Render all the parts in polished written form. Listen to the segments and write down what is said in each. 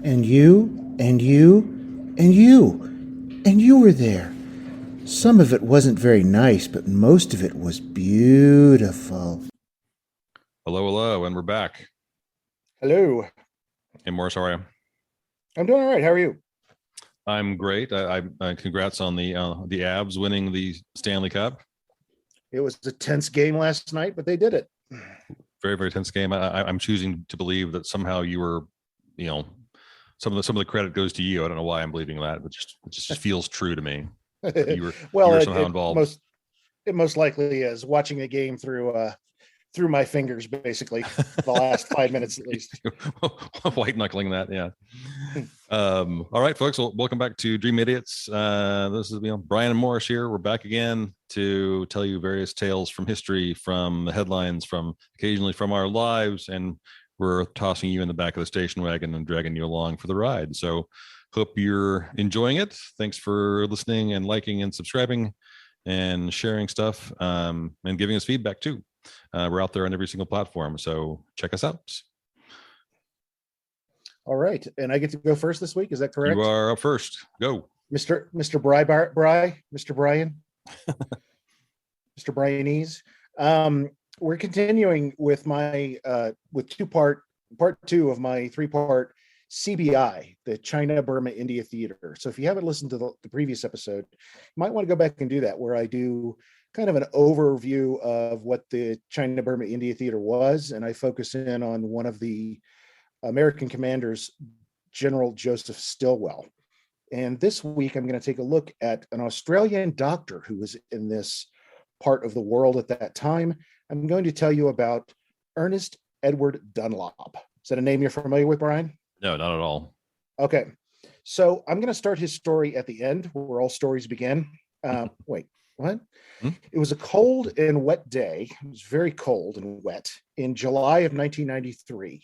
And you, and you, and you, and you were there. Some of it wasn't very nice, but most of it was beautiful. Hello, hello, and we're back. Hello. Hey, Morris, how are you? I'm doing all right. How are you? I'm great. Congrats on the Abs winning the Stanley Cup. It was a tense game last night, but they did it. Very, very tense game. I'm choosing to believe that somehow you were, you know, some of the credit goes to you. I don't know why I'm believing that, but it just feels true to me. You Well, were it, somehow it involved. most it most likely is watching a game through my fingers, basically, for the last 5 minutes at least. White knuckling that, yeah. All right, folks. Well, welcome back to Dream Idiots. This is Brian and Morris here. We're back again to tell you various tales from history, from the headlines, from occasionally from our lives, and we're tossing you in the back of the station wagon and dragging you along for the ride. So, hope you're enjoying it. Thanks for listening and liking and subscribing and sharing stuff and giving us feedback too. We're out there on every single platform, so check us out. All right, and I get to go first this week. Is that correct? You are up first. Go, Mr. Mr. Mr. Bryan, Mr. Bryanese. We're continuing with my with part two of my 3-part CBI, the China, Burma, India Theater. So if you haven't listened to the previous episode, you might want to go back and do that, where I do kind of an overview of what the China, Burma, India Theater was, and I focus in on one of the American commanders, General Joseph Stilwell. And this week, I'm going to take a look at an Australian doctor who was in this part of the world at that time. I'm going to tell you about Ernest Edward Dunlop. Is that a name you're familiar with, Brian? No, not at all. Okay. So I'm going to start his story at the end, where all stories begin. Wait, what? It was a cold and wet day. It was very cold and wet in July of 1993.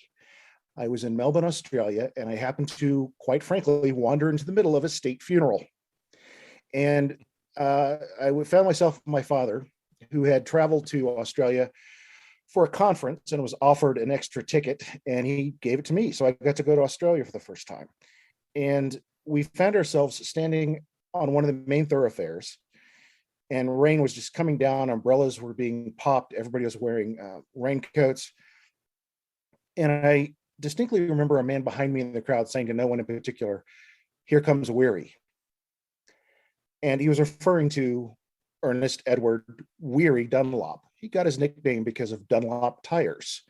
I was in Melbourne, Australia, and I happened to, quite frankly, wander into the middle of a state funeral. And I found myself with my father, who had traveled to Australia for a conference and was offered an extra ticket, and he gave it to me. So I got to go to Australia for the first time. And we found ourselves standing on one of the main thoroughfares, and rain was just coming down. Umbrellas were being popped. Everybody was wearing raincoats. And I distinctly remember a man behind me in the crowd saying to no one in particular, "Here comes Weary." And he was referring to Ernest Edward Weary Dunlop. He got his nickname because of Dunlop tires,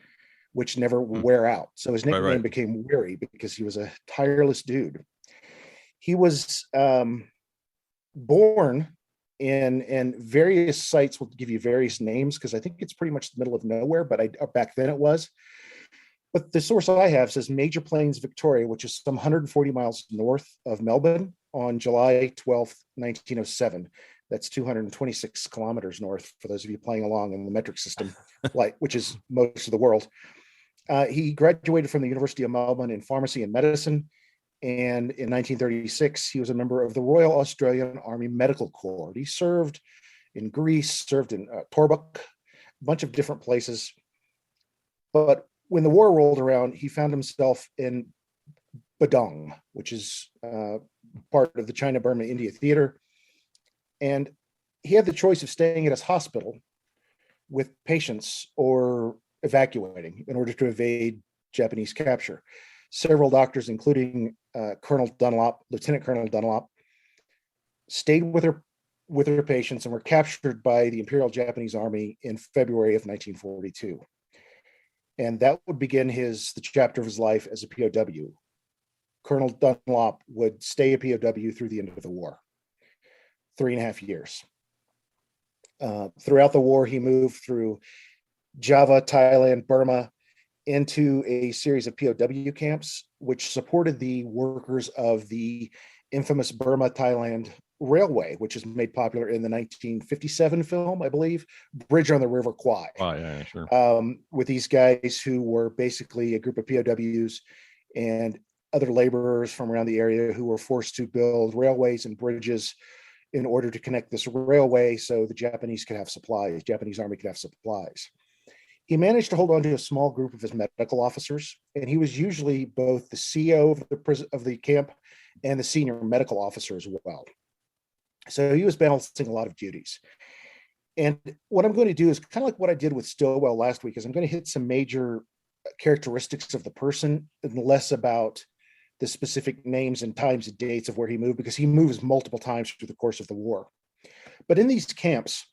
which never wear out. So his nickname became Weary because he was a tireless dude. He was born in various sites. We'll give you various names because I think it's pretty much the middle of nowhere, but back then it was. But the source I have says Major Plains, Victoria, which is some 140 miles north of Melbourne, on July 12th, 1907. That's 226 kilometers north, for those of you playing along in the metric system, which is most of the world. He graduated from the University of Melbourne in pharmacy and medicine. And in 1936, he was a member of the Royal Australian Army Medical Corps. He served in Greece, served in Torbuk, a bunch of different places. But when the war rolled around, he found himself in Badong, which is part of the China, Burma, India Theater. And he had the choice of staying at his hospital with patients or evacuating in order to evade Japanese capture. Several doctors, including Lieutenant Colonel Dunlop, stayed with her patients and were captured by the Imperial Japanese Army in February of 1942. And that would begin the chapter of his life as a POW. Colonel Dunlop would stay a POW through the end of the war, 3.5 years. Throughout the war, he moved through Java, Thailand, Burma, into a series of POW camps, which supported the workers of the infamous Burma-Thailand Railway, which is made popular in the 1957 film, I believe, Bridge on the River Kwai. Oh, yeah, sure. With these guys who were basically a group of POWs and other laborers from around the area who were forced to build railways and bridges in order to connect this railway so the Japanese Army could have supplies. He managed to hold on to a small group of his medical officers, and he was usually both the CEO of the prison of the camp and the senior medical officer as well. So he was balancing a lot of duties. And what I'm going to do is kind of like what I did with Stillwell last week, is I'm going to hit some major characteristics of the person and less about the specific names and times and dates of where he moved, because he moves multiple times through the course of the war. But in these camps,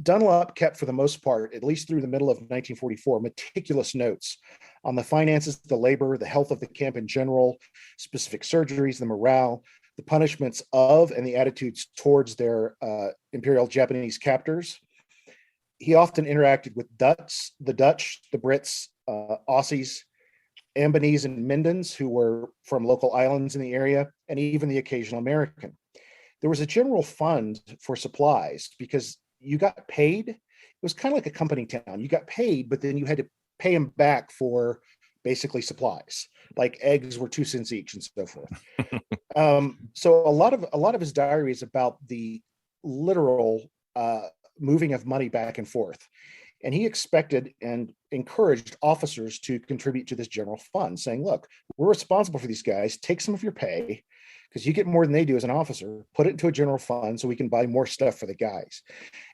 Dunlop kept, for the most part, at least through the middle of 1944, meticulous notes on the finances, the labor, the health of the camp in general, specific surgeries, the morale, the punishments of, and the attitudes towards their Imperial Japanese captors. He often interacted with the Dutch, the Brits, Aussies, Ambonese, and Mindans, who were from local islands in the area, and even the occasional American. There was a general fund for supplies because you got paid. It was kind of like a company town. You got paid, but then you had to pay them back for basically supplies, like eggs were 2 cents each and so forth. So a lot of his diary is about the literal moving of money back and forth. And he expected and encouraged officers to contribute to this general fund, saying, look, we're responsible for these guys. Take some of your pay, because you get more than they do as an officer, put it into a general fund so we can buy more stuff for the guys.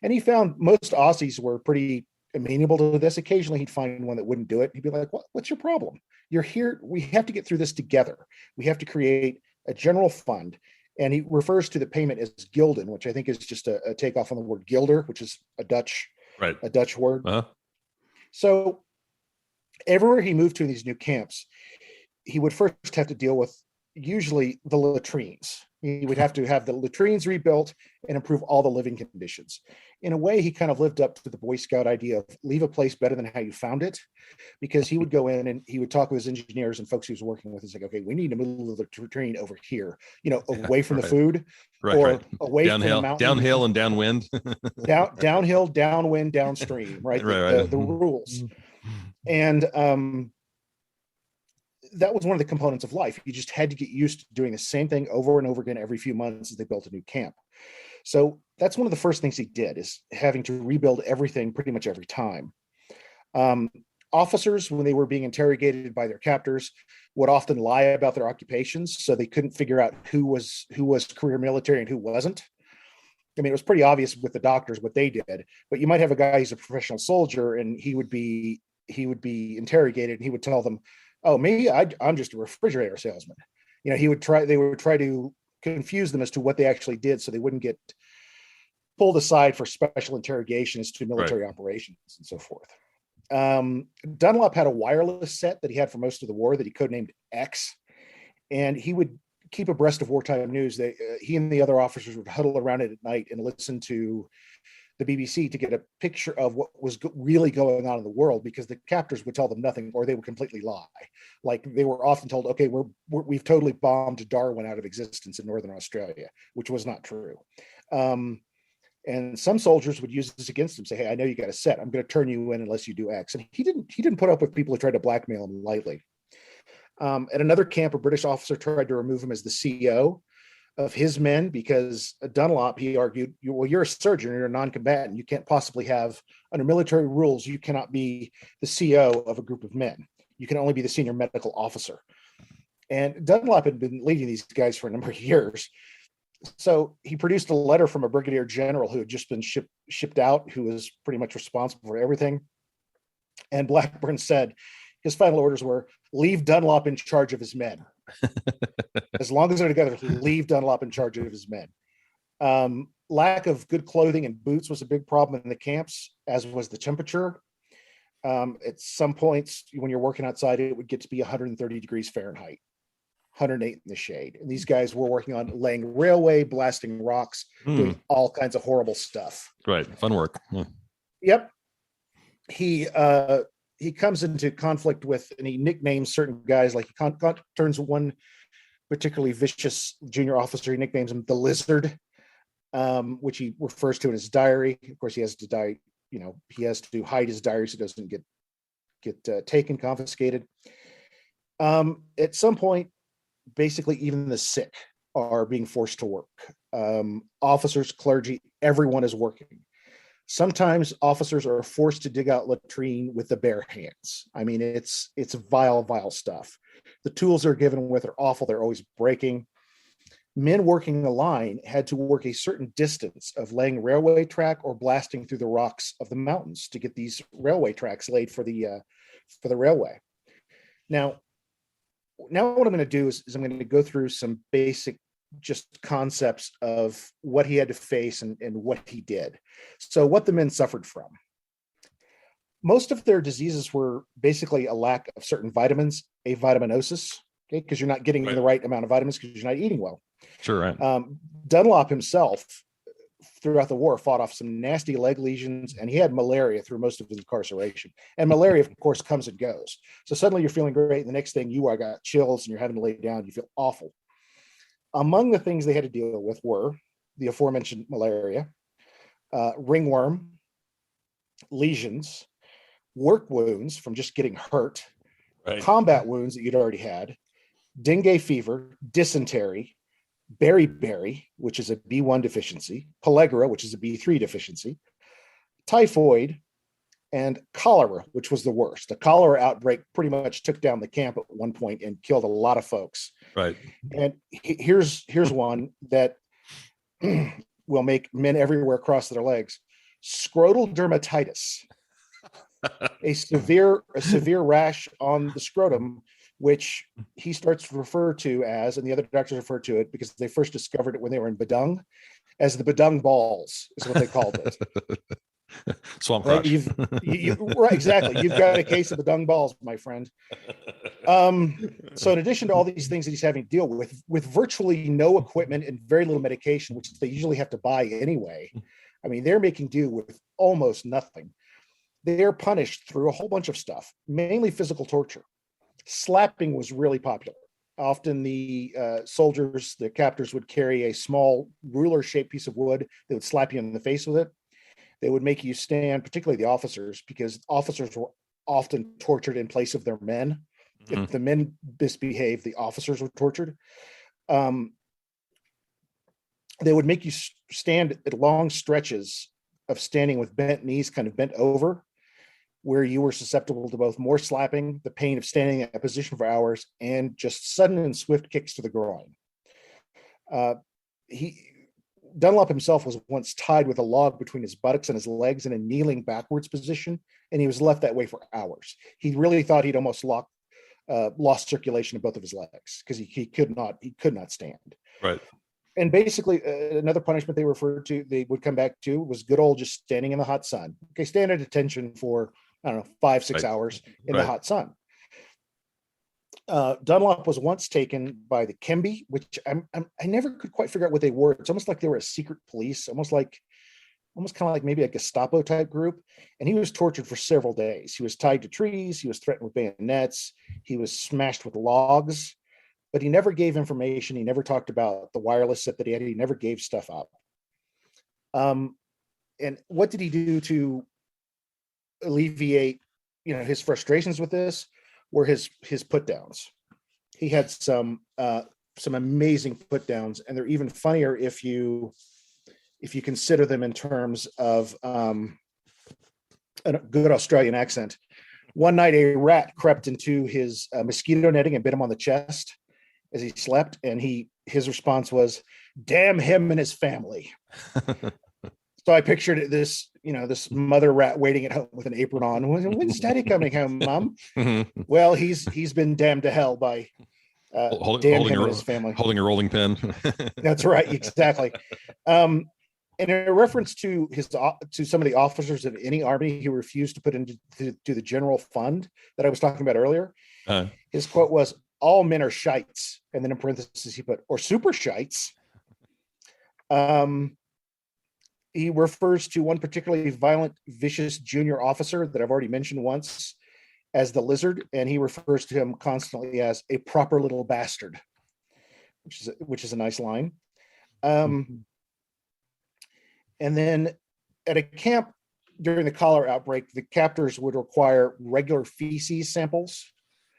And he found most Aussies were pretty amenable to this. Occasionally he'd find one that wouldn't do it. He'd be like, what's your problem? You're here. We have to get through this together. We have to create a general fund. And he refers to the payment as gilden, which I think is just a takeoff on the word gilder, which is a Dutch word. Uh-huh. So everywhere he moved to in these new camps, he would first have to deal with usually the latrines. He would have to have the latrines rebuilt and improve all the living conditions. In a way, he kind of lived up to the Boy Scout idea of leave a place better than how you found it, because he would go in and he would talk with his engineers and folks he was working with. He's like, okay, we need to move the latrine over here, away from the food, or away from the mountain. Downhill and downwind. Downhill, downwind, downstream, right? The rules. And that was one of the components of life. You just had to get used to doing the same thing over and over again every few months as they built a new camp. So that's one of the first things he did, is having to rebuild everything pretty much every time. Officers, when they were being interrogated by their captors, would often lie about their occupations, so they couldn't figure out who was career military and who wasn't. I mean, it was pretty obvious with the doctors what they did, but you might have a guy who's a professional soldier and he would be interrogated and he would tell them, oh, me, I'm just a refrigerator salesman. They would try to confuse them as to what they actually did, so they wouldn't get pulled aside for special interrogations to military operations and so forth. Dunlop had a wireless set that he had for most of the war that he codenamed X, and he would keep abreast of wartime news. He and the other officers would huddle around it at night and listen to the BBC to get a picture of what was really going on in the world, because the captors would tell them nothing, or they would completely lie. Like, they were often told, okay, we've totally bombed Darwin out of existence in Northern Australia, which was not true. And some soldiers would use this against him, say, hey, I know you got a set. I'm going to turn you in unless you do X. And he didn't put up with people who tried to blackmail him lightly. At another camp, a British officer tried to remove him as the CEO of his men, because Dunlop, he argued, you're a surgeon, you're a non-combatant. You can't possibly have, under military rules, you cannot be the CEO of a group of men. You can only be the senior medical officer. And Dunlop had been leading these guys for a number of years. So he produced a letter from a brigadier general who had just been shipped out, who was pretty much responsible for everything. And Blackburn said his final orders were, leave Dunlop in charge of his men. As long as they're together, leave Dunlop in charge of his men. Lack of good clothing and boots was a big problem in the camps, as was the temperature. At some points, when you're working outside, it would get to be 130 degrees Fahrenheit, 108 in the shade. And these guys were working on laying railway, blasting rocks, doing all kinds of horrible stuff. Right. Fun work. Yeah. Yep. He comes into conflict with, and he nicknames certain guys, like he turns one particularly vicious junior officer, he nicknames him the Lizard, which he refers to in his diary. Of course, he has to die, he has to hide his diary so it doesn't get taken, confiscated. At some point, basically even the sick are being forced to work. Officers, clergy, everyone is working. Sometimes officers are forced to dig out latrine with the bare hands. I mean, it's vile, vile stuff. The tools they're given with are awful. They're always breaking. Men working the line had to work a certain distance of laying railway track or blasting through the rocks of the mountains to get these railway tracks laid for the railway. Now what I'm going to do is I'm going to go through some basic just concepts of what he had to face and what he did. So what the men suffered from. Most of their diseases were basically a lack of certain vitamins, avitaminosis, okay, because you're not getting the right amount of vitamins because you're not eating well. Sure, right. Dunlop himself, throughout the war, fought off some nasty leg lesions, and he had malaria through most of his incarceration. And malaria, of course, comes and goes. So suddenly you're feeling great, and the next thing you are got chills, and you're having to lay down. You feel awful. Among the things they had to deal with were the aforementioned malaria, ringworm, lesions, work wounds from just getting hurt, combat wounds that you'd already had, dengue fever, dysentery, beriberi, which is a B1 deficiency, pellagra, which is a B3 deficiency, typhoid, and cholera, which was the worst. The cholera outbreak pretty much took down the camp at one point and killed a lot of folks. Right. And here's one that will make men everywhere cross their legs: scrotal dermatitis, a severe rash on the scrotum, which he starts to refer to as, and the other doctors refer to it because they first discovered it when they were in Badung, as the Badung balls is what they called it. Swamp crotch. Right, exactly. You've got a case of Badung balls, my friend. So in addition to all these things that he's having to deal with virtually no equipment and very little medication, which they usually have to buy anyway, I mean, they're making do with almost nothing. They're punished through a whole bunch of stuff, mainly physical torture. Slapping was really popular. Often the soldiers, the captors, would carry a small ruler-shaped piece of wood. They would slap you in the face with it. They would make you stand, particularly the officers, because officers were often tortured in place of their men. Mm-hmm. If the men misbehaved, the officers were tortured. They would make you stand at long stretches of standing with bent knees, kind of bent over, where you were susceptible to both more slapping, the pain of standing in a position for hours, and just sudden and swift kicks to the groin. Dunlop himself was once tied with a log between his buttocks and his legs in a kneeling backwards position, and he was left that way for hours. He really thought he'd almost lost circulation in both of his legs because he could not stand. Right. And basically, another punishment they would come back to was good old just standing in the hot sun. Okay, stand at attention for, I don't know, 5-6 hours in the hot sun. Dunlop was once taken by the Kembe, which I never could quite figure out what they were. It's almost like they were a secret police, almost kind of like maybe a Gestapo type group. And he was tortured for several days. He was tied to trees. He was threatened with bayonets. He was smashed with logs, but he never gave information. He never talked about the wireless set that he had. He never gave stuff up. And what did he do to alleviate, his frustrations with this? Were his put downs. He had some amazing put downs, and they're even funnier if you consider them in terms of a good Australian accent. One night, a rat crept into his mosquito netting and bit him on the chest as he slept, and his response was, "Damn him and his family." So I pictured this mother rat waiting at home with an apron on. When's Daddy coming home, Mom? Mm-hmm. Well, he's been damned to hell by damn him and his family. Holding a rolling pin. That's right, exactly. And in reference to some of the officers of any army who refused to put into the general fund that I was talking about earlier, his quote was, "All men are shites," and then in parentheses he put, "or super shites." He refers to one particularly violent, vicious junior officer that I've already mentioned once as the Lizard, and he refers to him constantly as a proper little bastard, which is a nice line. And then at a camp during the cholera outbreak, the captors would require regular feces samples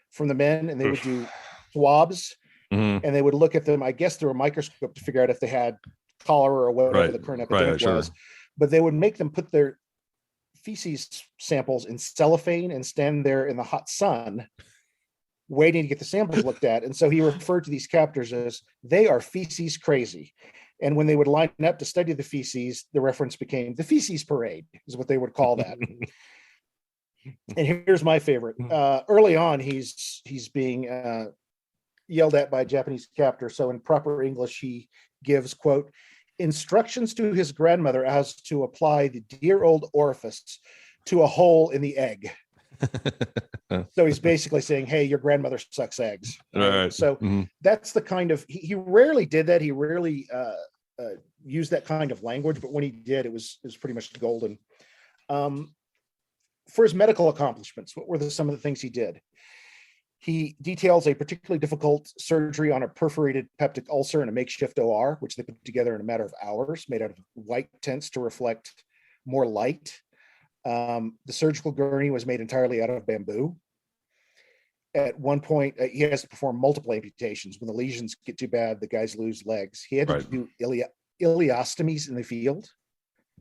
from the men, and they would do swabs, and they would look at them, I guess, through a microscope to figure out if they had cholera or whatever the current epidemic was. but they would make them put their feces samples in cellophane and stand there in the hot sun waiting to get the samples looked at. And so he referred to these captors as they are feces crazy. And when they would line up to study the feces, the reference became the feces parade is what they would call that. And here's my favorite. Early on, he's being yelled at by a Japanese captor. So in proper English, he gives, quote, instructions to his grandmother as to apply the dear old orifice to a hole in the egg. So he's basically saying, hey, your grandmother sucks eggs. Right. So that's the kind of, he rarely did that. He rarely used that kind of language, but when he did, it was pretty much golden. For his medical accomplishments, what were some of the things he did? He details a particularly difficult surgery on a perforated peptic ulcer in a makeshift OR, which they put together in a matter of hours, made out of white tents to reflect more light. The surgical gurney was made entirely out of bamboo. At one point, he has to perform multiple amputations. When the lesions get too bad, the guys lose legs. He had to do ileostomies in the field.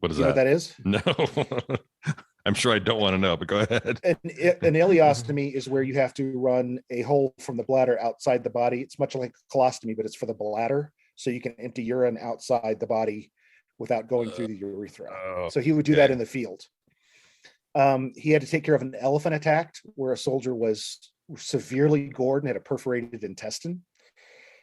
What is you that? Know what that is? No. I'm sure I don't want to know, but go ahead. An ileostomy is where you have to run a hole from the bladder outside the body. It's much like a colostomy, but it's for the bladder. So you can empty urine outside the body without going through the urethra. So he would do that in the field. He had to take care of an elephant attack where a soldier was severely gored and had a perforated intestine.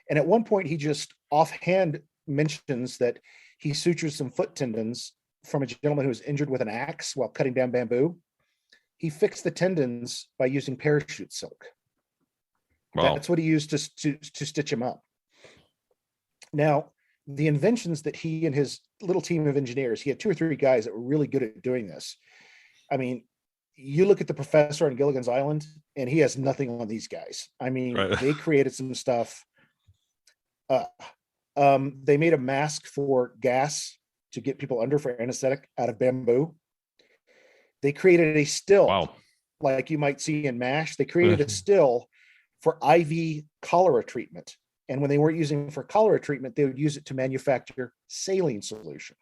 And at one point, he just offhand mentions that he sutures some foot tendons from a gentleman who was injured with an axe while cutting down bamboo. He fixed the tendons by using parachute silk. Wow. That's what he used to stitch him up. Now, the inventions that he and his little team of engineers, he had 2 or 3 guys that were really good at doing this. I mean, you look at the professor on Gilligan's Island, and he has nothing on these guys. I mean, They created some stuff. They made a mask for gas to get people under for anesthetic out of bamboo. They created a still, like you might see in MASH. They created a still for IV cholera treatment. And when they weren't using it for cholera treatment, they would use it to manufacture saline solution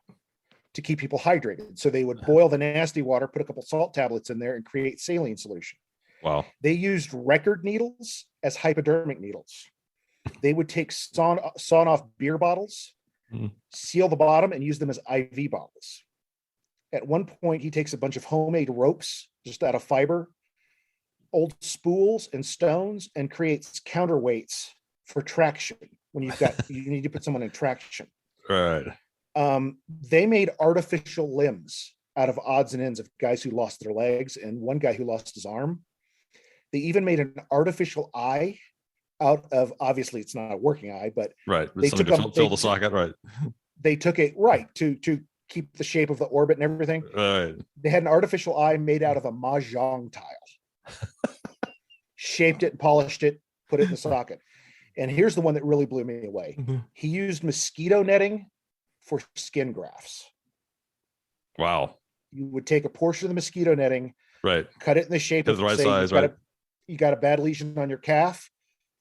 to keep people hydrated. So they would boil the nasty water, put a couple salt tablets in there, and create saline solution. Wow. They used record needles as hypodermic needles. They would take sawn off beer bottles, seal the bottom, and use them as IV bottles. At one point, he takes a bunch of homemade ropes just out of fiber, old spools and stones, and creates counterweights for traction when you need to put someone in traction. Right. They made artificial limbs out of odds and ends of guys who lost their legs and one guy who lost his arm. They even made an artificial eye out of, obviously it's not a working eye, but they took to fill the socket, right? They took it to keep the shape of the orbit and everything. Right. They had an artificial eye made out of a mahjong tile, shaped it and polished it, put it in the socket. And here's the one that really blew me away. He used mosquito netting for skin grafts. Wow. You would take a portion of the mosquito netting, right, cut it in the shape of the right size, right? You got a bad lesion on your calf.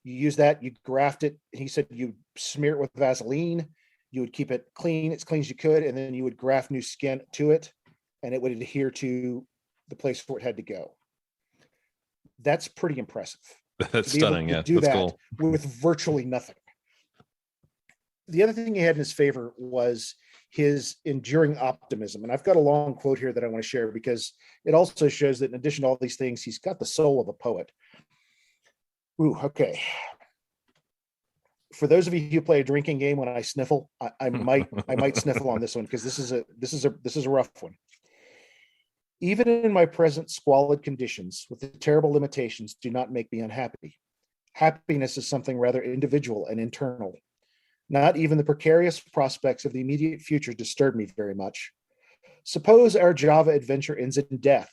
You use that, you graft it. He said you smear it with Vaseline. You would keep it clean, as clean as you could, and then you would graft new skin to it, and it would adhere to the place where it had to go. That's pretty impressive. That's stunning. Yeah, do that's that cool. With virtually nothing. The other thing he had in his favor was his enduring optimism. And I've got a long quote here that I want to share because it also shows that in addition to all these things, he's got the soul of a poet. Ooh, okay. For those of you who play a drinking game when I sniffle, I might sniffle on this one because this is a rough one. Even in my present squalid conditions, with the terrible limitations, do not make me unhappy. Happiness is something rather individual and internal. Not even the precarious prospects of the immediate future disturb me very much. Suppose our Java adventure ends in death,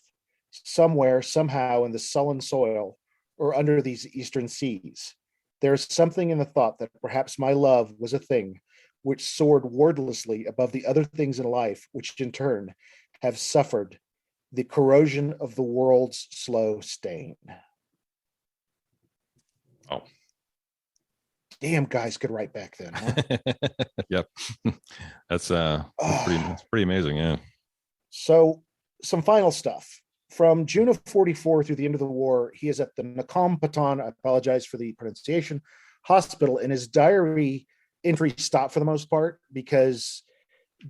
somewhere, somehow in the sullen soil or under these eastern seas. There is something in the thought that perhaps my love was a thing which soared wordlessly above the other things in life, which in turn have suffered the corrosion of the world's slow stain. Oh. damn guys could write back then, huh? Yep. That's pretty amazing. Yeah. So some final stuff. From June of 44 through the end of the war, he is at the Nakhon Paton, I apologize for the pronunciation, hospital, and his diary entry stopped for the most part because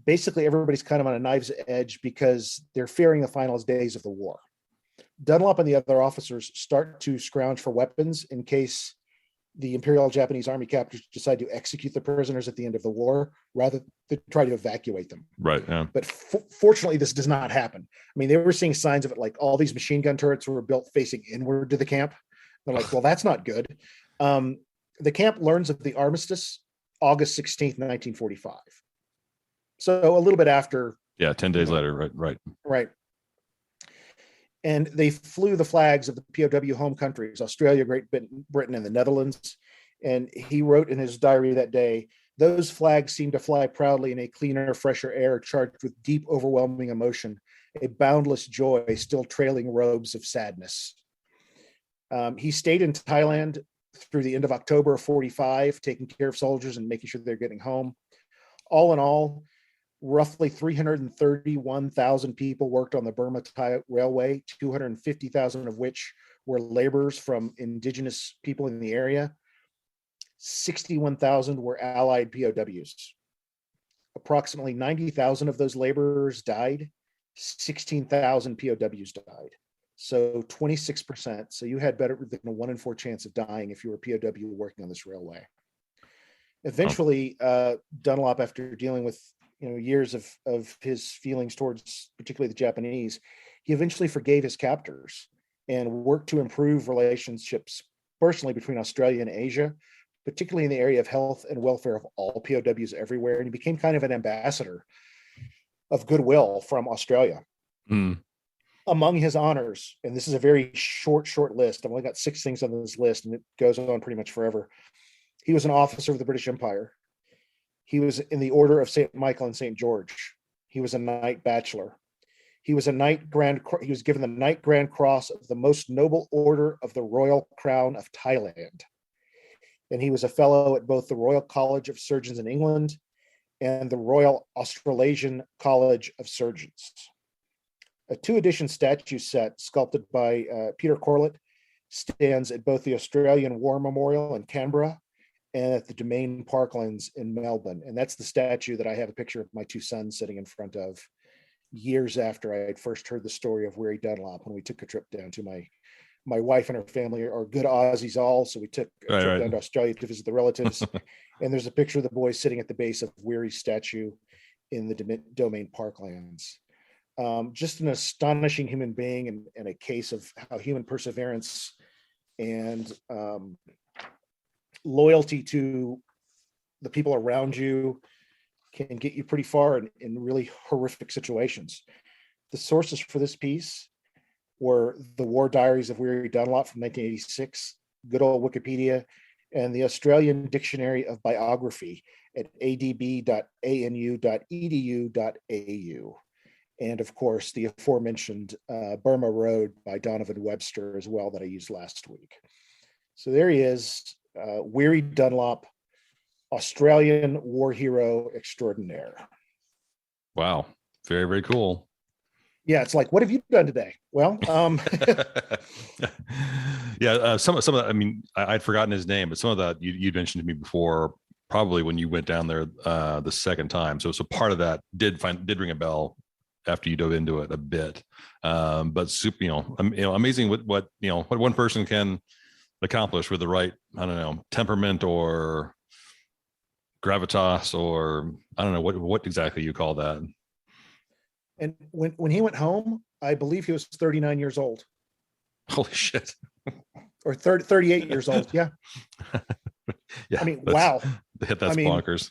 basically everybody's kind of on a knife's edge because they're fearing the final days of the war. Dunlop and the other officers start to scrounge for weapons in case the Imperial Japanese Army captors decide to execute the prisoners at the end of the war rather than try to evacuate them. Right. Yeah. But fortunately, this does not happen. I mean, they were seeing signs of it, like all these machine gun turrets were built facing inward to the camp. They're like, well, that's not good. The camp learns of the armistice August 16th, 1945. So a little bit after. Yeah, 10 days later. Right. And they flew the flags of the POW home countries, Australia, Great Britain, and the Netherlands. And he wrote in his diary that day, those flags seem to fly proudly in a cleaner, fresher air, charged with deep, overwhelming emotion, a boundless joy, still trailing robes of sadness. He stayed in Thailand through the end of October of 45, taking care of soldiers and making sure they're getting home. All in all, roughly 331,000 people worked on the Burma Thai Railway, 250,000 of which were laborers from indigenous people in the area. 61,000 were Allied POWs. Approximately 90,000 of those laborers died. 16,000 POWs died. So 26%. So you had better than a 1 in 4 chance of dying if you were a POW working on this railway. Eventually, Dunlop, after dealing with years of his feelings towards particularly the Japanese, he eventually forgave his captors and worked to improve relationships personally between Australia and Asia, particularly in the area of health and welfare of all POWs everywhere. And he became kind of an ambassador of goodwill from Australia. Mm. Among his honors, and this is a very short list. I've only got 6 things on this list, and it goes on pretty much forever. He was an officer of the British Empire. He was in the Order of St. Michael and St. George. He was a Knight Bachelor. He was given the Knight Grand Cross of the Most Noble Order of the Royal Crown of Thailand. And he was a fellow at both the Royal College of Surgeons in England and the Royal Australasian College of Surgeons. A 2-edition statue set sculpted by Peter Corlett stands at both the Australian War Memorial in Canberra and at the Domain Parklands in Melbourne. And that's the statue that I have a picture of my 2 sons sitting in front of years after I had first heard the story of Weary Dunlop, when we took a trip down to my wife and her family are good Aussies all. So we took a trip down to Australia to visit the relatives. And there's a picture of the boy sitting at the base of Weary's statue in the Domain Parklands. Just an astonishing human being and a case of how human perseverance and loyalty to the people around you can get you pretty far in really horrific situations. The sources for this piece were the War Diaries of Weary Dunlop from 1986, good old Wikipedia, and the Australian Dictionary of Biography at adb.anu.edu.au. And of course, the aforementioned Burma Road by Donovan Webster as well that I used last week. So there he is, Weary Dunlop, Australian war hero extraordinaire. Wow. Very, very cool. Yeah, it's like, what have you done today? Well, yeah, some of that, I mean, I'd forgotten his name, but some of that you'd mentioned to me before, probably when you went down there the second time. So part of that did ring a bell after you dove into it a bit. But super, amazing what one person can accomplish with the right, I don't know, temperament or gravitas, or I don't know what exactly you call that. And when he went home, I believe he was 39 years old. Holy shit. Or 38 years old. Yeah. Yeah. I mean, wow. That's bonkers.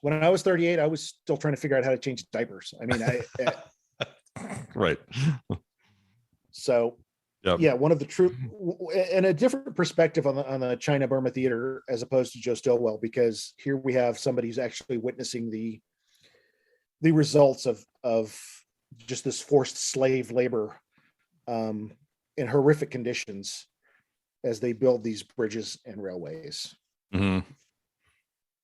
When I was 38, I was still trying to figure out how to change diapers. I mean, right. So, yep. Yeah, one of the true, and a different perspective on the China-Burma theater as opposed to Joe Stilwell, because here we have somebody who's actually witnessing the results of just this forced slave labor in horrific conditions as they build these bridges and railways. Mm-hmm.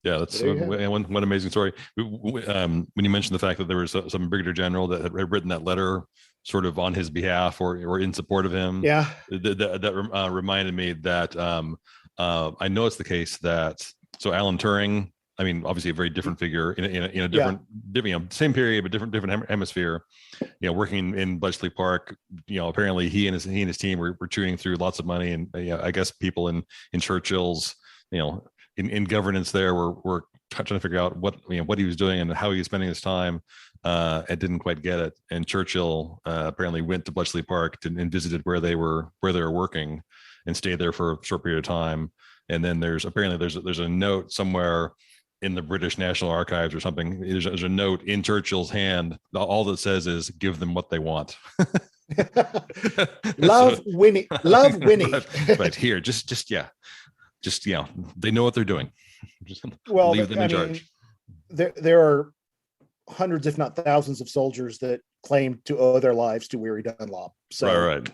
Yeah, that's one amazing story. When you mentioned the fact that there was some brigadier general that had written that letter sort of on his behalf or in support of him, yeah, that reminded me that I know it's the case that Alan Turing, I mean, obviously a very different figure in a different, same period but different hemisphere. Working in Bletchley Park, apparently he and his team were chewing through lots of money, and I guess people in Churchill's, in governance there were trying to figure out what he was doing and how he was spending his time, and didn't quite get it. And Churchill apparently went to Bletchley Park and visited where they were working, and stayed there for a short period of time. And then there's a note somewhere in the British National Archives or something. There's a note in Churchill's hand. All that says is, "Give them what they want." Love Winnie. But here, just they know what they're doing. Just leave them in charge. There are hundreds, if not thousands, of soldiers that claim to owe their lives to Weary Dunlop. So, right.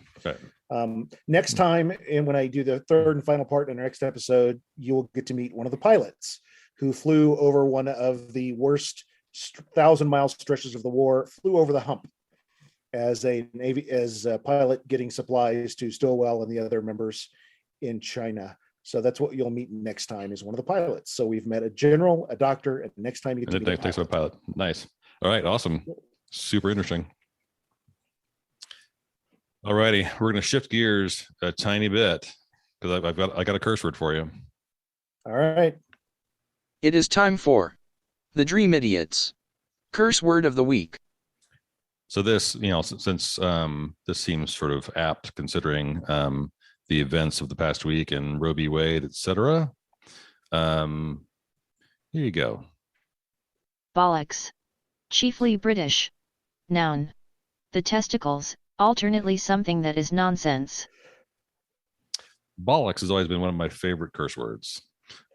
Next time, and when I do the third and final part in our next episode, you will get to meet one of the pilots who flew over one of the worst 1,000-mile stretches of the war, flew over the hump as a pilot getting supplies to Stillwell and the other members in China. So that's what you'll meet next time, is one of the pilots. So we've met a general, a doctor, and next time you get to meet a pilot. Nice. All right. Awesome. Super interesting. All righty. We're going to shift gears a tiny bit because I got a curse word for you. All right. It is time for the Dream Idiots curse word of the week. So this, since this seems sort of apt considering the events of the past week and Roe v. Wade, etc. Here you go. Bollocks. Chiefly British. Noun. The testicles, alternately something that is nonsense. Bollocks has always been one of my favorite curse words.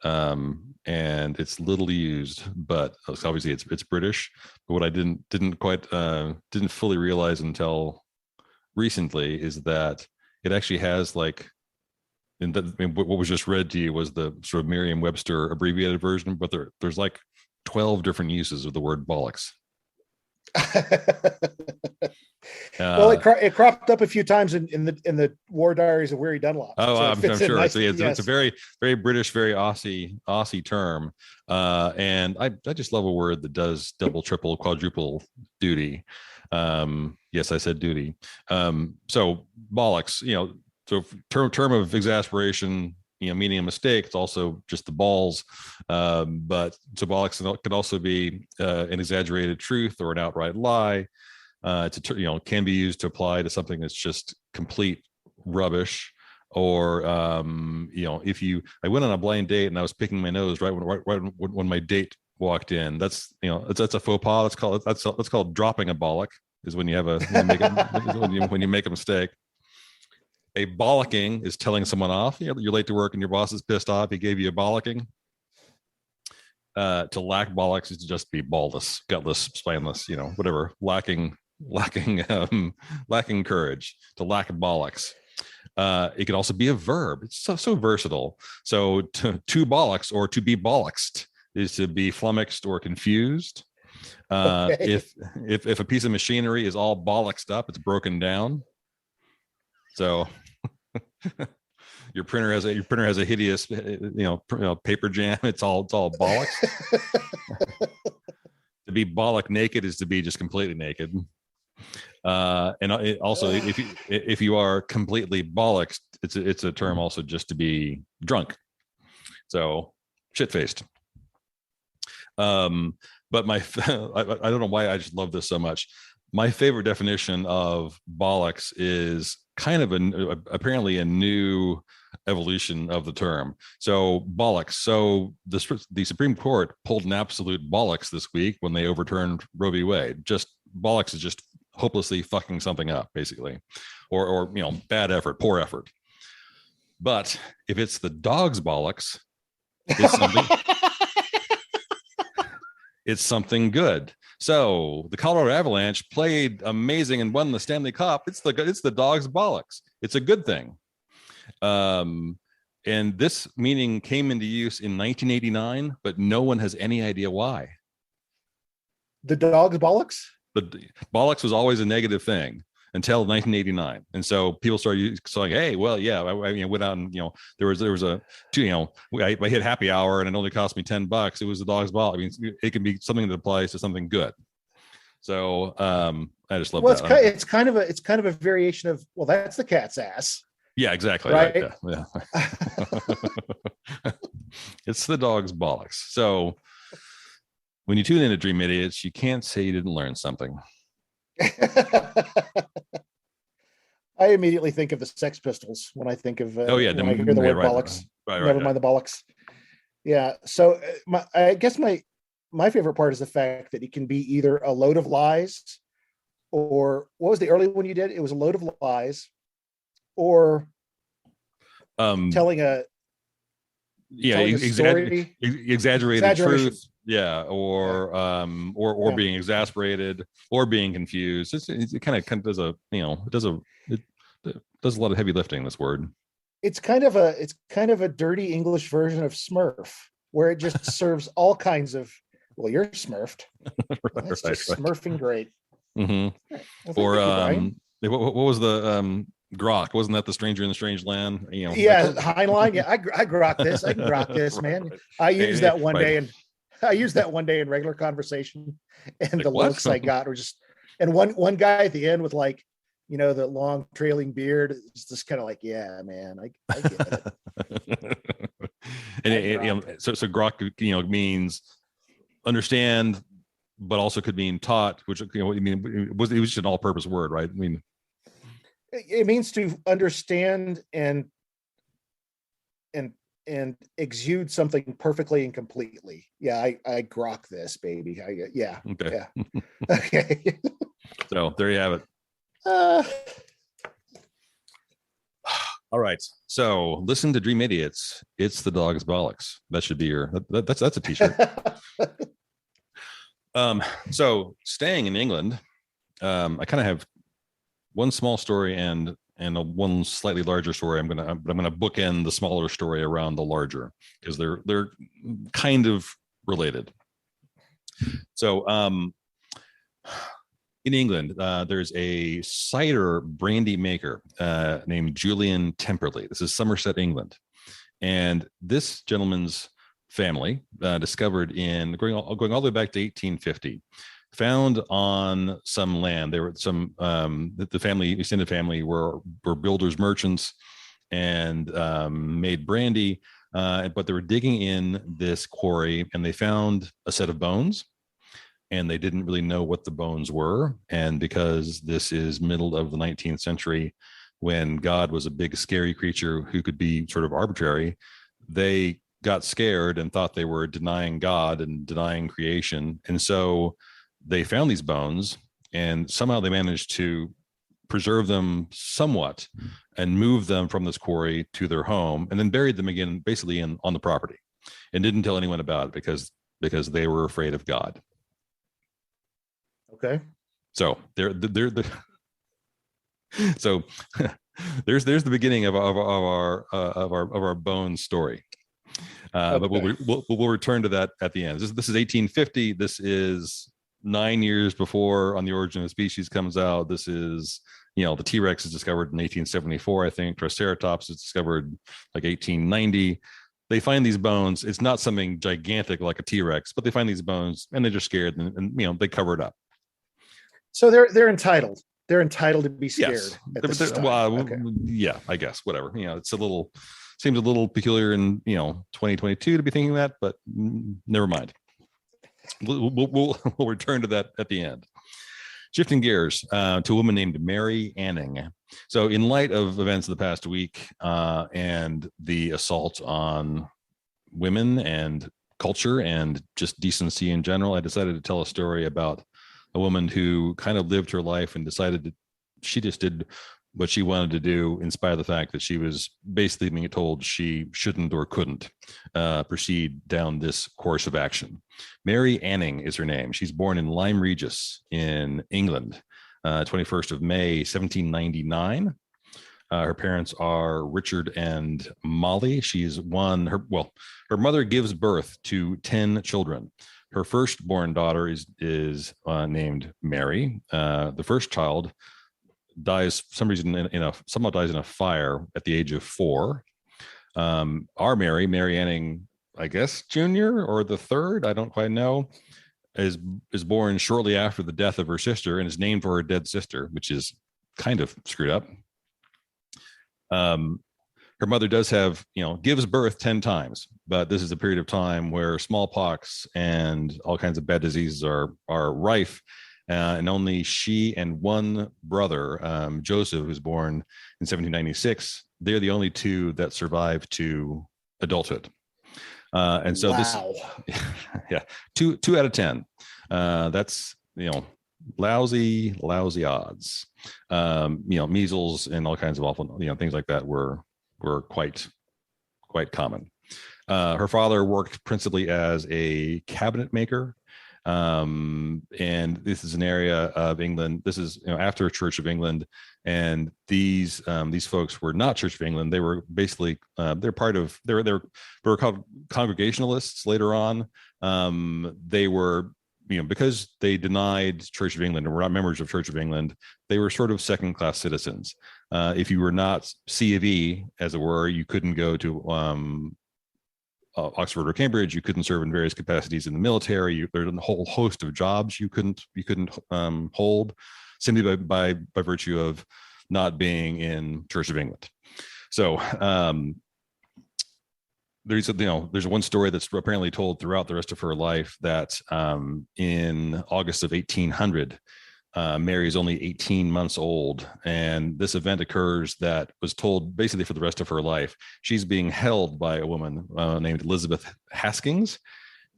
And it's little used, but obviously it's British. But what I didn't fully realize until recently is that it actually has what was just read to you was the sort of Merriam-Webster abbreviated version, but there's like 12 different uses of the word bollocks. Well, it cropped up a few times in the War Diaries of Weary Dunlop. Oh, so I'm sure. It's a very, very British, very Aussie term, and I just love a word that does double, triple, quadruple duty. Yes, I said duty. So bollocks, so term of exasperation, meaning a mistake. It's also just the balls. But so bollocks could also be an exaggerated truth or an outright lie. Can be used to apply to something that's just complete rubbish. Or I went on a blind date and I was picking my nose right when my date walked in. That's a faux pas. That's called dropping a bollock. Is when you have when you make a mistake. A bollocking is telling someone off. You're late to work and your boss is pissed off. He gave you a bollocking. To lack bollocks is to just be ballless, gutless, spineless, whatever. Lacking courage. To lack bollocks. It could also be a verb. It's so versatile. So to bollocks or to be bollocksed is to be flummoxed or confused. Okay. If a piece of machinery is all bollocksed up, it's broken down. So your printer has a hideous paper jam. It's all bollocks. To be bollock naked is to be just completely naked. And also if you are completely bollocksed, it's a term also just to be drunk. So shit-faced. But I don't know why I just love this so much. My favorite definition of bollocks is kind of apparently a new evolution of the term. So bollocks. So the Supreme Court pulled an absolute bollocks this week when they overturned Roe v. Wade. Just bollocks is just hopelessly fucking something up, basically, or bad effort, poor effort. But if it's the dog's bollocks, it's something. It's something good. So the Colorado Avalanche played amazing and won the Stanley Cup. It's the dog's bollocks. It's a good thing. And this meaning came into use in 1989, but no one has any idea why. The dog's bollocks? The bollocks was always a negative thing until 1989, and so people started saying, "Hey, well, yeah, I went out and there was a I hit happy hour and it only cost me $10. It was the dog's bollock. I mean, it can be something that applies to something good." So I just love that. It's kind of a variation of, well, that's the cat's ass. Yeah, exactly. Right. Yeah. It's the dog's bollocks. So when you tune into Dream Idiots, you can't say you didn't learn something. I immediately think of the Sex Pistols when I think of when I hear the word bollocks. Never mind the bollocks. Yeah. So I guess my favorite part is the fact that it can be either a load of lies, or what was the early one you did? It was a load of lies, or telling a exaggerated truth. Yeah, or being exasperated or being confused. It kind of does it does a lot of heavy lifting, this word. It's kind of a dirty English version of Smurf, where it just serves all kinds of, well, you're smurfed. That's just smurfing great. Mm-hmm. Well, what was the grok? Wasn't that the Stranger in the Strange Land? Yeah, Heinlein. Yeah, I grok this. I can grok this, man. I used that one day, and I used that one day in regular conversation, and the looks I got were just. And one guy at the end with the long trailing beard is just kind of like, yeah, man, I get it. So grok, means understand, but also could mean taught, which it was just an all-purpose word, right? I mean, it means to understand and exude something perfectly and completely. Yeah, I grok this, baby. Okay. Yeah. Okay. So there you have it. All right. So listen to Dream Idiots. It's the dog's bollocks. That should be that's a t-shirt. So staying in England, I kind of have one small story and one slightly larger story. I'm gonna bookend the smaller story around the larger because they're kind of related. So in England, there's a cider brandy maker named Julian Temperley. This is Somerset, England, and this gentleman's family discovered going all the way back to 1850. Found on some land. There were some the extended family were builders, merchants, and made brandy. But they were digging in this quarry, and they found a set of bones, and they didn't really know what the bones were. And because this is middle of the 19th century, when God was a big, scary creature who could be sort of arbitrary, they got scared and thought they were denying God and denying creation, and so they found these bones, and somehow they managed to preserve them somewhat and move them from this quarry to their home, and then buried them again, basically on the property, and didn't tell anyone about it because they were afraid of God. Okay. So so there's the beginning of our bones story. Okay. But we'll return to that at the end. This is 1850. This is 9 years before On the Origin of Species comes out. This is, the T-Rex is discovered in 1874, I think. Triceratops is discovered like 1890. They find these bones. It's not something gigantic like a T-Rex, but they find these bones and they're just scared and they cover it up. So they're entitled. They're entitled to be scared. Yes. Okay. Yeah, I guess, whatever. Seems a little peculiar in 2022 to be thinking that, but never mind. We'll return to that at the end. Shifting gears to a woman named Mary Anning. So in light of events of the past week and the assault on women and culture and just decency in general, I decided to tell a story about a woman who kind of lived her life and decided that she just did what she wanted to do in spite of the fact that she was basically being told she shouldn't or couldn't proceed down this course of action. Mary Anning is her name. She's born in Lyme Regis in England, 21st of May, 1799. Her parents are Richard and Molly. Her mother gives birth to 10 children. Her firstborn daughter is named Mary. The first child dies for some reason somehow dies in a fire at the age of 4. Our Mary Anning, I guess, Jr. or the third, I don't quite know, is born shortly after the death of her sister and is named for her dead sister, which is kind of screwed up. Her mother does have, gives birth 10 times, but this is a period of time where smallpox and all kinds of bad diseases are rife. And only she and one brother, Joseph, who's born in 1796, they're the only two that survive to adulthood. And so wow. this, yeah, 2 out of 10. That's, lousy odds. Measles and all kinds of awful, things like that were quite common. Her father worked principally as a cabinet maker. And this is an area of England. This is after Church of England, and these folks were not Church of England. They were basically they were called Congregationalists later on. They were because they denied Church of England and were not members of Church of England. They were sort of second-class citizens. If you were not C of E, as it were, you couldn't go to Oxford or Cambridge. You couldn't serve in various capacities in the military. There's a whole host of jobs you couldn't hold simply by virtue of not being in Church of England. So there's one story that's apparently told throughout the rest of her life that in August of 1800, Mary is only 18 months old, and this event occurs that was told basically for the rest of her life. She's being held by a woman named Elizabeth Haskins.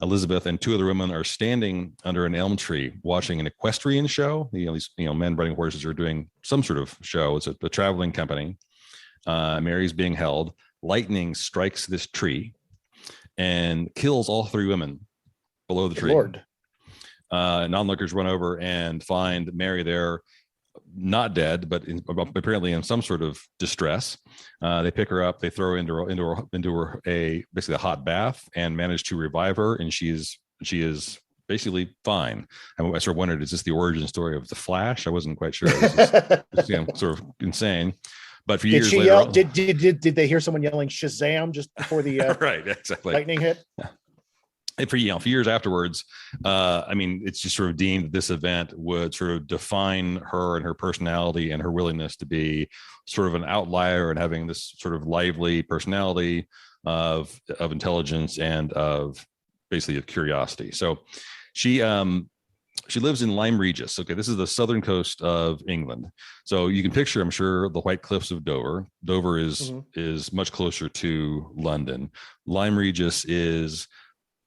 Elizabeth and 2 other women are standing under an elm tree watching an equestrian show. These men riding horses are doing some sort of show. It's a traveling company. Mary's being held. Lightning strikes this tree and kills all 3 women below the tree. Lord. Non-lookers run over and find Mary there, not dead, but apparently in some sort of distress. They pick her up, they throw her into her basically a hot bath, and manage to revive her, and she is basically fine. I sort of wondered, is this the origin story of the Flash? I wasn't quite sure. This is sort of insane. But for years later, did they hear someone yelling Shazam just before the right, exactly, lightning hit? Yeah. And for years afterwards, it's just sort of deemed that this event would sort of define her and her personality and her willingness to be sort of an outlier and having this sort of lively personality of intelligence and of basically of curiosity. So she lives in Lyme Regis. Okay, this is the southern coast of England. So you can picture, I'm sure, the White Cliffs of Dover. Dover is much closer to London. Lyme Regis is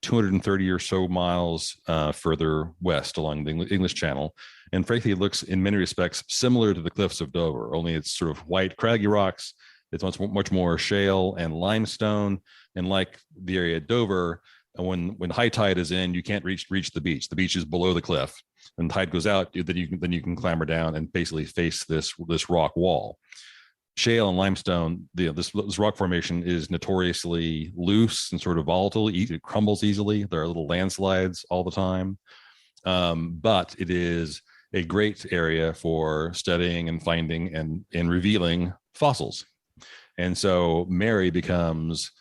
230 or so miles further west along the English Channel. And frankly, it looks in many respects similar to the cliffs of Dover, only it's sort of white, craggy rocks. It's much more shale and limestone. And like the area at Dover, when high tide is in, you can't reach the beach. The beach is below the cliff. When tide goes out, then you can clamber down and basically face this rock wall. Shale and limestone, this rock formation is notoriously loose and sort of volatile. It crumbles easily. There are little landslides all the time. But it is a great area for studying and finding and revealing fossils. And so Mary becomes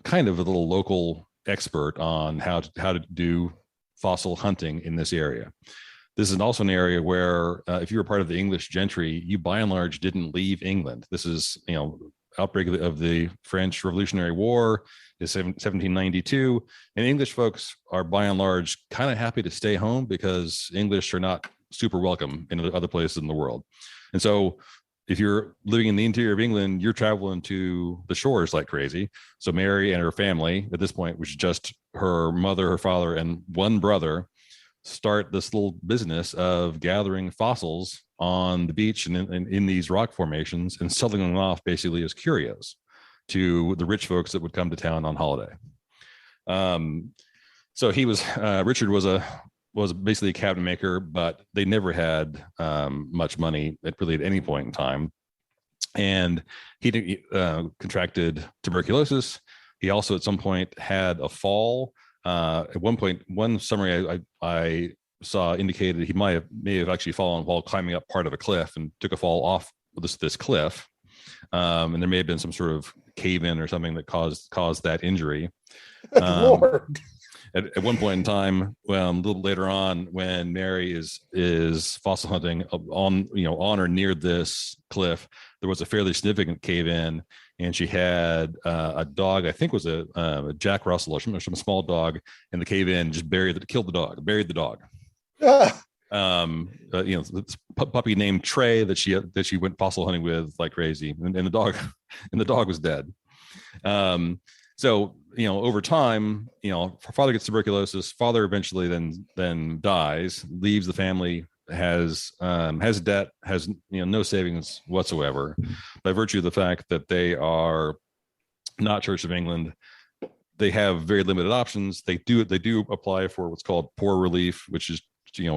kind of a little local expert on how to do fossil hunting in this area. This is also an area where if you were part of the English gentry, you by and large didn't leave England. This is, outbreak of the French Revolutionary War is 1792. And English folks are by and large kind of happy to stay home because English are not super welcome in other places in the world. And so if you're living in the interior of England, you're traveling to the shores like crazy. So Mary and her family at this point, which is just her mother, her father, and one brother, start this little business of gathering fossils on the beach and in these rock formations and selling them off basically as curios to the rich folks that would come to town on holiday. So Richard was basically a cabinet maker, but they never had much money at any point in time. and he contracted tuberculosis. He also at some point had a fall. At one point, one summary I saw indicated he may have actually fallen while climbing up part of a cliff and took a fall off this cliff. And there may have been some sort of cave in or something that caused that injury. Lord. At one point in time, a little later on, when Mary is fossil hunting on or near this cliff, there was a fairly significant cave in, and she had a dog. I think was a Jack Russell or some small dog in the cave in. Just buried the dog. This puppy named Trey that she went fossil hunting with like crazy, and the dog was dead. So, over time, her father gets tuberculosis. Father eventually then dies, leaves the family, has debt, has no savings whatsoever, by virtue of the fact that they are not Church of England. They have very limited options. They do apply for what's called poor relief, which is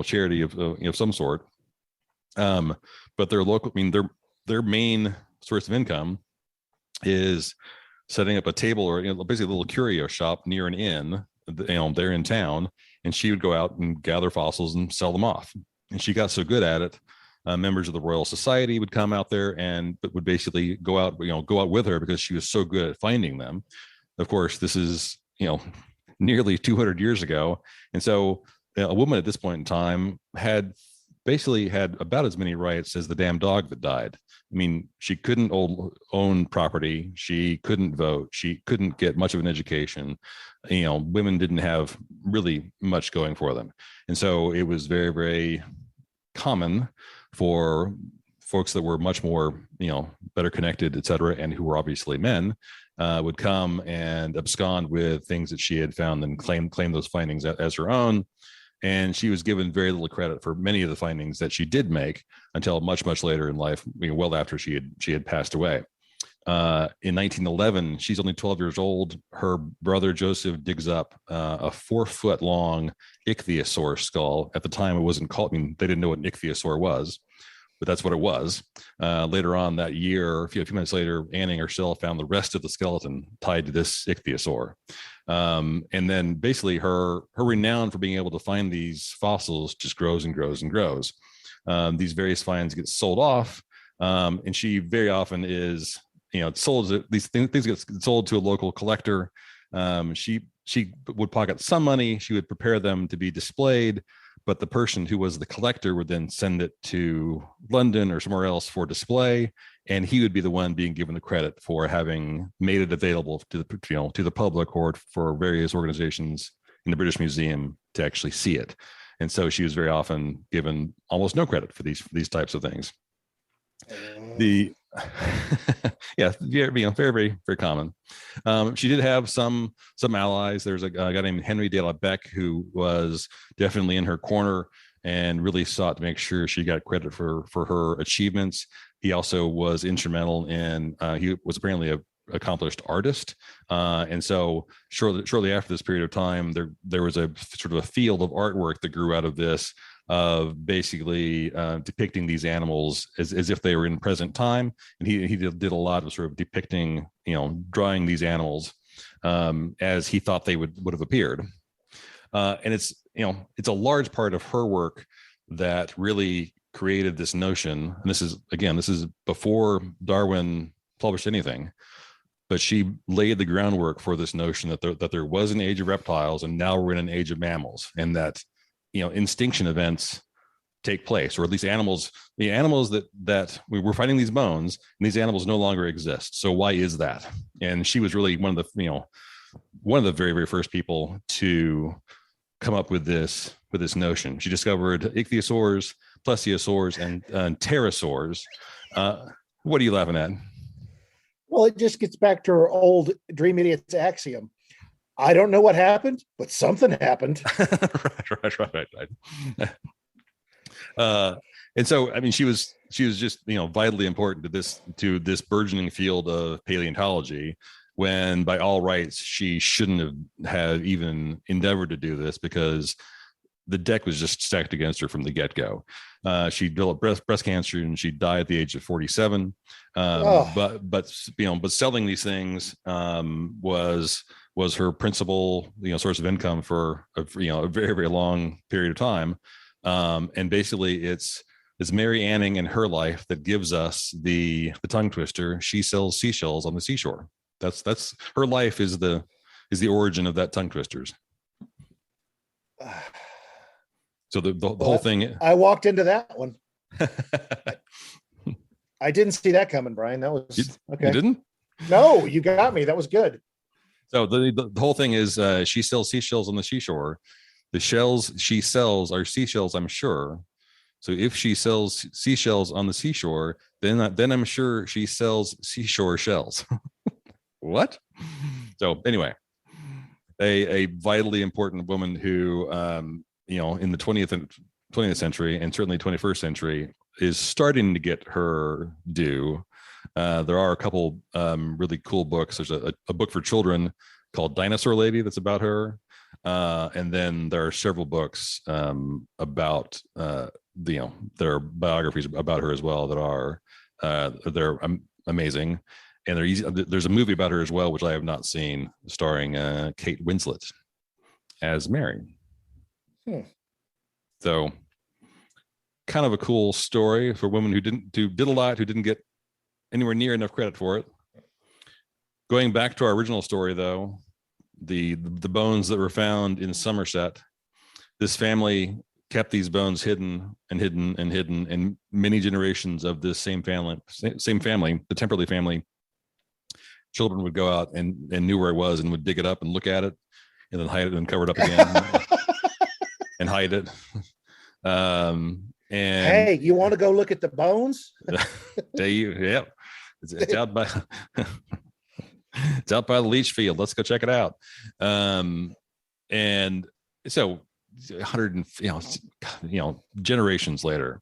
charity of some sort. But their local, their main source of income is setting up a table or basically a little curio shop near an inn. They're in town, and she would go out and gather fossils and sell them off. And she got so good at it, members of the Royal Society would come out there and would basically go out with her because she was so good at finding them. Of course, this is nearly 200 years ago, and so a woman at this point in time had about as many rights as the damn dog that died. She couldn't own property. She couldn't vote. She couldn't get much of an education. Women didn't have really much going for them. And so it was very, very common for folks that were much more, better connected, et cetera, and who were obviously men, would come and abscond with things that she had found and claim those findings as her own. And she was given very little credit for many of the findings that she did make until much, much later in life, well after she had passed away. In 1911, she's only 12 years old. Her brother Joseph digs up a 4-foot long ichthyosaur skull. At the time, it wasn't called. They didn't know what an ichthyosaur was, but that's what it was. Later on that year, a few minutes later, Anning herself found the rest of the skeleton tied to this ichthyosaur. And then basically her renown for being able to find these fossils just grows and grows and grows. These various finds get sold off, and she very often is, sold. These things get sold to a local collector. She would pocket some money. She would prepare them to be displayed, but the person who was the collector would then send it to London or somewhere else for display, and he would be the one being given the credit for having made it available to the public or for various organizations in the British Museum to actually see it. And so she was very often given almost no credit for these types of things. Very, very, very common. She did have some allies. There's a guy named Henry de la Beck who was definitely in her corner and really sought to make sure she got credit for her achievements. He also was instrumental in. He was apparently a accomplished artist, and so shortly after this period of time, there was a sort of a field of artwork that grew out of this, of basically depicting these animals as if they were in present time. And he did a lot of sort of depicting, drawing these animals as he thought they would have appeared. And it's a large part of her work that really created this notion. And this is before Darwin published anything, but she laid the groundwork for this notion that there was an age of reptiles, and now we're in an age of mammals, and that extinction events take place, or at least the animals that we were finding these bones, and these animals no longer exist. So why is that? And she was really one of the very, very first people to come up with this notion. She discovered ichthyosaurs, plesiosaurs, and pterosaurs. What are you laughing at? Well, it just gets back to her old Dream Idiot's axiom. I don't know what happened, but something happened. Right. And so, she was just, vitally important to this burgeoning field of paleontology, when by all rights, she shouldn't have even endeavored to do this, because the deck was just stacked against her from the get-go. She developed breast cancer and she died at the age of 47. But selling these things was her principal source of income for a very, very long period of time. And basically it's Mary Anning and her life that gives us the tongue twister. She sells seashells on the seashore. That's her life is the origin of that tongue twisters. So the whole thing. I walked into that one. I didn't see that coming, Brian. That was okay. You didn't? No, you got me. That was good. So the whole thing is she sells seashells on the seashore. The shells she sells are seashells, I'm sure. So if she sells seashells on the seashore, then I'm sure she sells seashore shells. What? So anyway, a vitally important woman who, in the 20th century and certainly 21st century is starting to get her due. There are a couple really cool books. There's a book for children called Dinosaur Lady that's about her. And then there are several books about there are biographies about her as well that are they're amazing, and they're easy. There's a movie about her as well, which I have not seen, starring Kate Winslet as Mary. So kind of a cool story for women who did a lot, who didn't get anywhere near enough credit for it. Going back to our original story, though, the bones that were found in Somerset, this family kept these bones hidden, and many generations of this same family, the Temperley family, children would go out and knew where it was and would dig it up and look at it and then hide it and cover it up again and hide it. And hey, you want to go look at the bones? Yeah, it's out by it's out by the leach field. Let's go check it out. And so 100 generations later,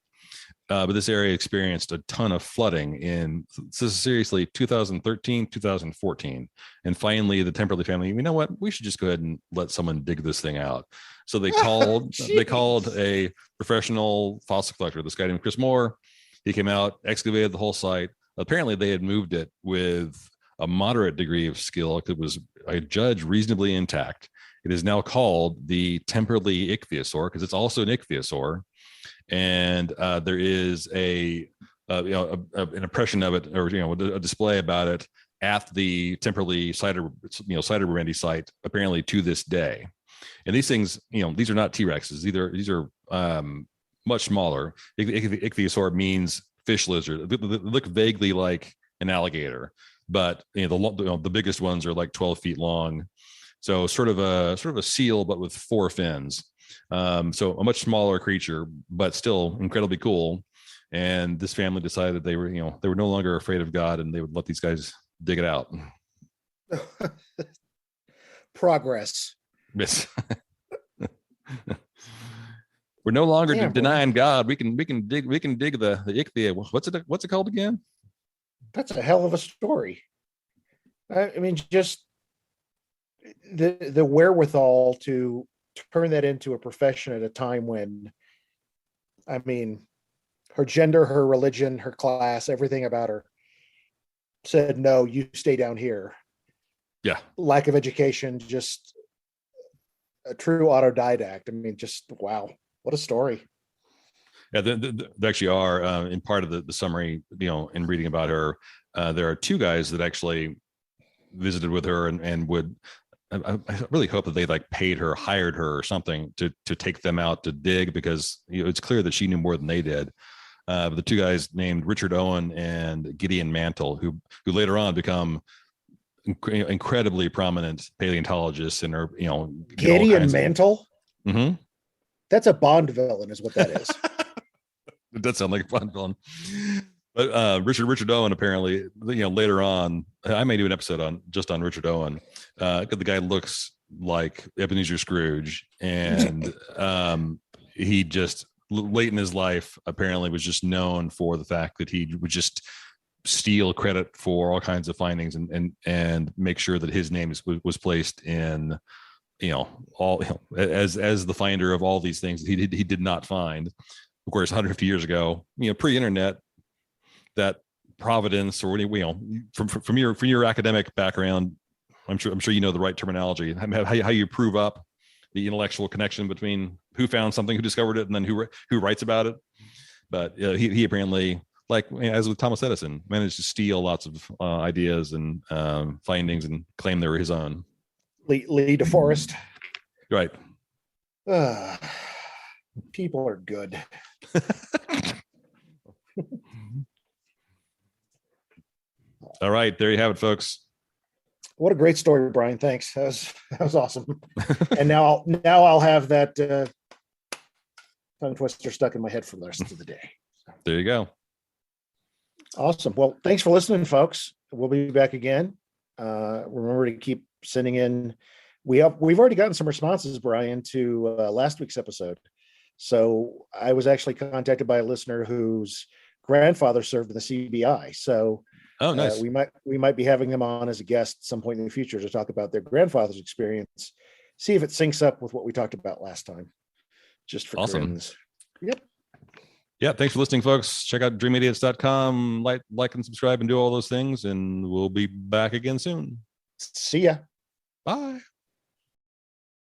but this area experienced a ton of flooding in, this is seriously 2013, 2014. And finally the Temperley family, you know what, we should just go ahead and let someone dig this thing out. So they called a professional fossil collector, this guy named Chris Moore. He came out, excavated the whole site. Apparently they had moved it with a moderate degree of skill. It was a judge reasonably intact. It is now called the Temperley ichthyosaur because it's also an ichthyosaur, and there is an impression of it, or a display about it at the Temperley Cider site apparently to this day. And these things, these are not T-Rexes. These are much smaller. Ichthyosaur means fish lizard. They look vaguely like an alligator, but the biggest ones are like 12 feet long. So sort of a seal, but with 4 fins. So a much smaller creature, but still incredibly cool. And this family decided they were no longer afraid of God, and they would let these guys dig it out. Progress. Yes. We're no longer denying God. We can dig the ichthya. What's it called again? That's a hell of a story. I mean, just the wherewithal to turn that into a profession at a time when, I mean, her gender, her religion, her class, everything about her said, no, you stay down here. Yeah. Lack of education, just a true autodidact. I mean, just wow, what a story. Yeah, there actually are in part of the summary, in reading about her, there are 2 guys that actually visited with her and would, I really hope that they hired her or something to take them out to dig, because it's clear that she knew more than they did. But the 2 guys named Richard Owen and Gideon Mantle, who later on become incredibly prominent paleontologists and are Gideon Mantle. Mm-hmm. That's a Bond villain, is what that is. It does sound like a Bond villain. But Richard Owen, apparently, later on, I may do an episode on Richard Owen. The guy looks like Ebenezer Scrooge, and he just late in his life apparently was just known for the fact that he would just steal credit for all kinds of findings and make sure that his name was placed in all as the finder of all these things he did not find. Of course, 150 years ago, pre-internet, that providence, or from your academic background, I'm sure you know the right terminology, how you prove up the intellectual connection between who found something, who discovered it, and then who writes about it. But he apparently, like as with Thomas Edison, managed to steal lots of ideas and findings and claim they were his own. Lee DeForest. Right. People are good. All right, there you have it, folks. What a great story, Brian. Thanks. That was awesome. And now I'll have that tongue twister stuck in my head for the rest of the day. There you go. Awesome. Well, thanks for listening, folks. We'll be back again. Remember to keep sending in. We've already gotten some responses, Brian, to last week's episode. So I was actually contacted by a listener whose grandfather served in the CBI. So oh, nice. We might be having them on as a guest at some point in the future to talk about their grandfather's experience. See if it syncs up with what we talked about last time. Just for awesome. Grins. Yep. Yeah, thanks for listening, folks. Check out dreamidiots.com, like and subscribe and do all those things, and we'll be back again soon. See ya. Bye.